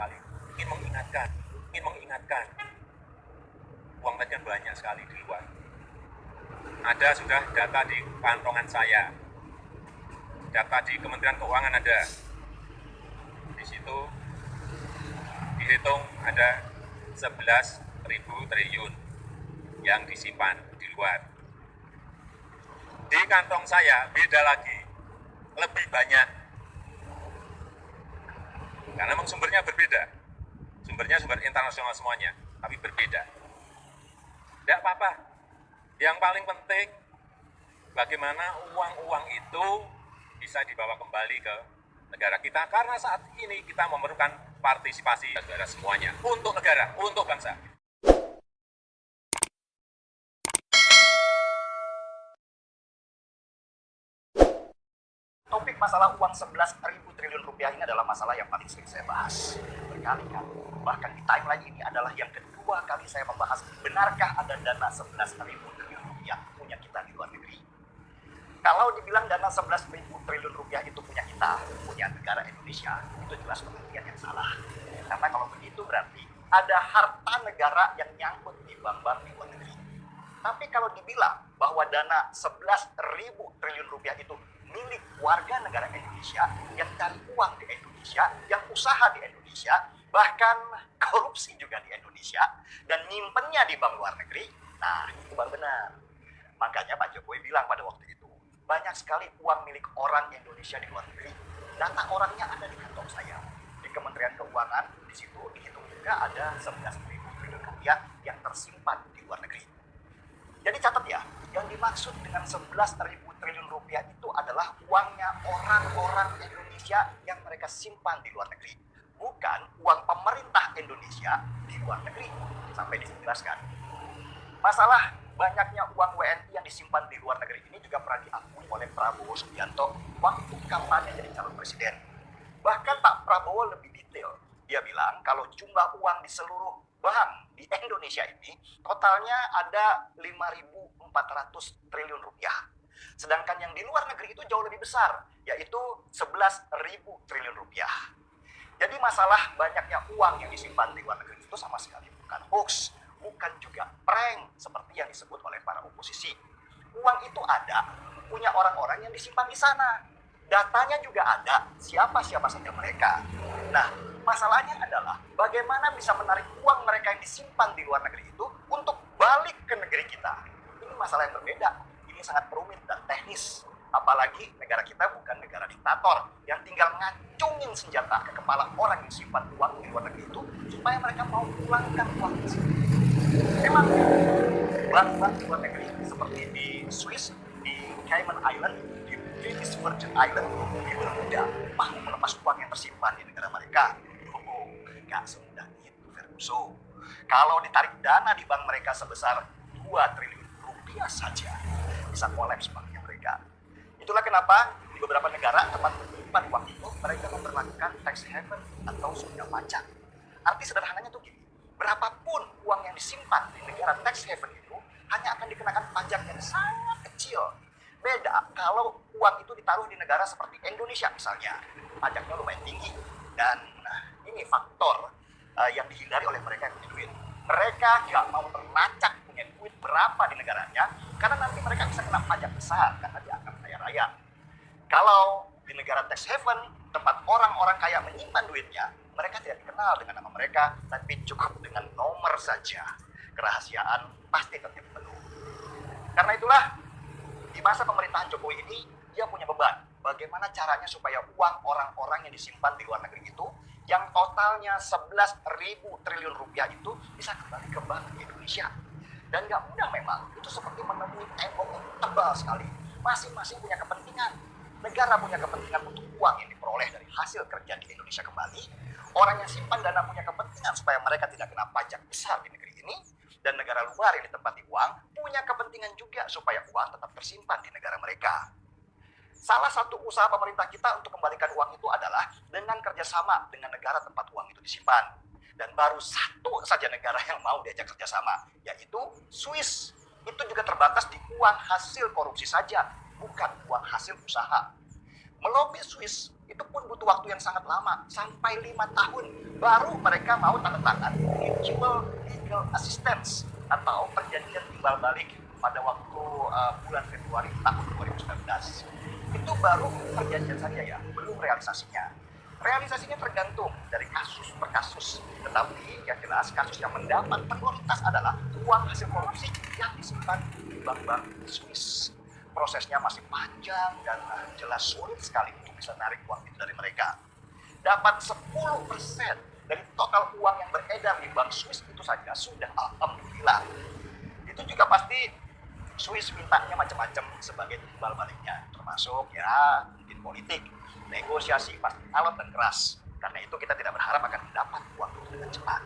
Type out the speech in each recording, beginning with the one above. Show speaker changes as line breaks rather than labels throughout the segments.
sekali. Ingin mengingatkan, uang pensiun banyak sekali di luar. Ada sudah data di kantongan saya, data di Kementerian Keuangan ada. Di situ dihitung ada 11.000 triliun yang disimpan di luar. Di kantong saya beda lagi, lebih banyak. Karena memang sumbernya berbeda. Sumbernya sumber internasional semuanya, tapi berbeda. Tidak apa-apa. Yang paling penting, bagaimana uang-uang itu bisa dibawa kembali ke negara kita. Karena saat ini kita memerlukan partisipasi negara semuanya. Untuk negara, untuk bangsa.
Topik masalah uang 11.000 triliun rupiah ini adalah masalah yang paling sering saya bahas berkali-kali. Bahkan di timeline ini adalah yang kedua kali saya membahas, benarkah ada dana 11.000 triliun rupiah punya kita di luar negeri? Kalau dibilang dana 11.000 triliun rupiah itu punya kita, punya negara Indonesia, itu jelas pengertian yang salah. Karena kalau begitu berarti ada harta negara yang nyangkut di bank-bank di luar negeri. Tapi kalau dibilang bahwa dana 11.000 triliun rupiah itu milik warga negara Indonesia yang cari uang di Indonesia, yang usaha di Indonesia, bahkan korupsi juga di Indonesia, dan nyimpennya di bank luar negeri, nah itu baru benar. Makanya Pak Jokowi bilang pada waktu itu, banyak sekali uang milik orang Indonesia di luar negeri. Data orangnya ada di kantong saya. Di Kementerian Keuangan, di situ dihitung juga ada 11.000 triliun rupiah yang tersimpan di luar negeri. Jadi catat ya, yang dimaksud dengan 11.000 triliun rupiah itu adalah uangnya orang-orang Indonesia yang mereka simpan di luar negeri. Bukan uang pemerintah Indonesia di luar negeri. Sampai dijelaskan. Masalah banyaknya uang WNI yang disimpan di luar negeri ini juga pernah diakui oleh Prabowo Subianto waktu kampanye jadi calon presiden. Bahkan Pak Prabowo lebih detail. Dia bilang kalau jumlah uang di seluruh bank di Indonesia ini totalnya ada 5.400 triliun rupiah. Sedangkan yang di luar negeri itu jauh lebih besar, yaitu 11.000 triliun rupiah. Jadi masalah banyaknya uang yang disimpan di luar negeri itu sama sekali bukan hoax, bukan juga prank seperti yang disebut oleh para oposisi. Uang itu ada, punya orang-orang yang disimpan di sana. Datanya juga ada, siapa-siapa saja mereka. Nah, masalahnya adalah bagaimana bisa menarik uang mereka yang disimpan di luar negeri itu untuk balik ke negeri kita. Ini masalah yang berbeda. Ini sangat rumit dan teknis. Apalagi negara kita bukan negara diktator yang tinggal ngacungin senjata ke kepala orang yang simpan uang di luar negeri itu supaya mereka mau pulangkan uang di sini. Memang bank-bank di luar negeri seperti di Swiss, di Cayman Island, di British Virgin Island, itu mudah mau melepas uang yang tersimpan di negara mereka. Oh, gak semudah itu, Ferguson. Kalau ditarik dana di bank mereka sebesar 2 triliun rupiah saja, bisa kolaps banknya mereka. Itulah kenapa di beberapa negara tempat menyimpan uang itu mereka memperlakukan tax haven atau surga pajak. Arti sederhananya tuh gini, berapapun uang yang disimpan di negara tax haven itu hanya akan dikenakan pajak yang sangat kecil. Beda kalau uang itu ditaruh di negara seperti Indonesia misalnya, pajaknya lumayan tinggi. Dan ini faktor yang dihindari oleh mereka yang punya duit. Mereka gak mau terlacak punya duit berapa di negaranya, karena nanti mereka bisa kena pajak besar karena dianggap kaya raya. Kalau di negara tax haven, tempat orang-orang kaya menyimpan duitnya, mereka tidak dikenal dengan nama mereka, tapi cukup dengan nomor saja. Kerahasiaan pasti tetap penuh. Karena itulah, di masa pemerintahan Jokowi ini, dia punya beban. Bagaimana caranya supaya uang orang-orang yang disimpan di luar negeri itu, yang totalnya 11.000 triliun rupiah itu, bisa kembali ke bank di Indonesia. Dan gak mudah memang, itu seperti menemui tembok yang tebal sekali. Masing-masing punya kepentingan. Negara punya kepentingan untuk uang yang diperoleh dari hasil kerja di Indonesia kembali. Orang yang simpan dana punya kepentingan supaya mereka tidak kena pajak besar di negeri ini. Dan negara luar yang ditempati uang punya kepentingan juga supaya uang tetap tersimpan di negara mereka. Salah satu usaha pemerintah kita untuk kembalikan uang itu adalah dengan kerjasama dengan negara tempat uang itu disimpan. Dan baru satu saja negara yang mau diajak kerjasama, yaitu Swiss. Itu juga terbatas di uang hasil korupsi saja, bukan uang hasil usaha. Melobi Swiss Itu pun butuh waktu yang sangat lama, sampai 5 tahun. Baru mereka mau tanda tangan Mutual Legal Assistance atau perjanjian timbal balik pada waktu bulan Februari tahun 2019. Itu baru perjanjian saja ya, belum realisasinya. Realisasinya tergantung dari kasus per kasus. Tetapi yang jelas kasus yang mendapat prioritas adalah uang hasil korupsi yang disimpan di bank-bank Swiss. Prosesnya masih panjang dan jelas sulit sekali untuk bisa narik uang itu dari mereka. Dapat 10% dari total uang yang beredar di bank Swiss itu saja sudah alhamdulillah. Itu juga pasti Swiss mintanya macam-macam sebagai timbal baliknya, termasuk ya mungkin politik, negosiasi pasti alot dan keras. Karena itu kita tidak berharap akan mendapat uang itu dengan cepat.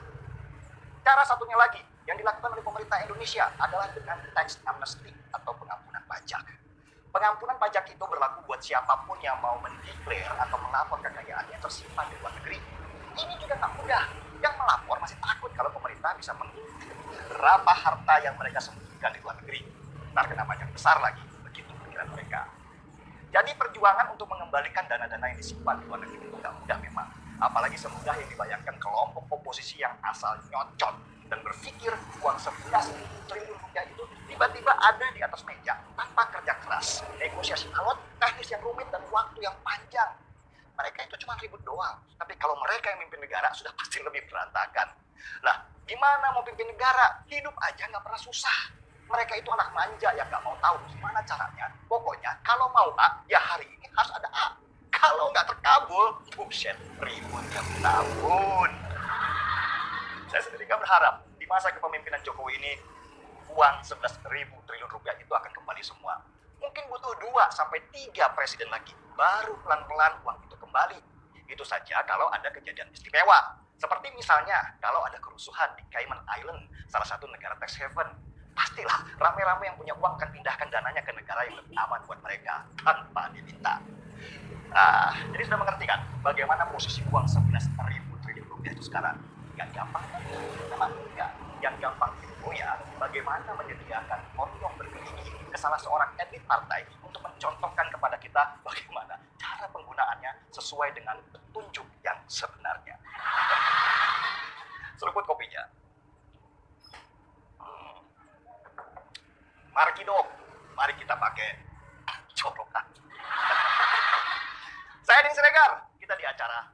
Cara satunya lagi yang dilakukan oleh pemerintah Indonesia adalah dengan tax amnesty atau pengampunan pajak. Pengampunan pajak itu berlaku buat siapapun yang mau mendeklar atau melapor kekayaan yang tersimpan di luar negeri. Ini juga nggak mudah. Yang melapor masih takut kalau pemerintah bisa mengintip berapa harta yang mereka sembunyikan di luar negeri. Ntar kena pajak besar lagi, begitu pikiran mereka. Jadi perjuangan untuk mengembalikan dana-dana yang disimpan di luar negeri itu nggak mudah memang. Apalagi semudah yang dibayangkan kelompok oposisi yang asal nyocot dan berpikir uang 11 triliun rupiah itu tiba-tiba ada di atas meja tanpa kerja keras, negosiasi alot, teknis yang rumit dan waktu yang panjang. Mereka itu cuma ribut doang. Tapi kalau mereka yang mimpin negara sudah pasti lebih berantakan. Lah, gimana mau pimpin negara? Hidup aja nggak pernah susah. Mereka itu anak manja yang nggak mau tahu gimana caranya. Pokoknya kalau mau A, ya hari ini harus ada A. Kalau nggak terkabul, buset, ribut tiap tahun. Saya sendiri nggak berharap di masa kepemimpinan Jokowi ini uang 11.000 triliun rupiah itu akan kembali semua. Mungkin butuh 2-3 presiden lagi, baru pelan-pelan uang itu kembali. Itu saja kalau ada kejadian istimewa. Seperti misalnya kalau ada kerusuhan di Cayman Island, salah satu negara tax haven. Pastilah rame-rame yang punya uang akan pindahkan dananya ke negara yang lebih aman buat mereka tanpa diminta. Jadi sudah mengerti kan bagaimana posisi uang 11.000 triliun rupiah itu sekarang? Gak gampang kan? Memang enggak. Yang gampang itu ya bagaimana menyediakan kondom berkelinging ke salah seorang elit partai untuk mencontohkan kepada kita bagaimana cara penggunaannya sesuai dengan petunjuk yang sebenarnya. Seruput kopinya. Markido, mari kita pakai colokan. Saya Din Siregar, kita di acara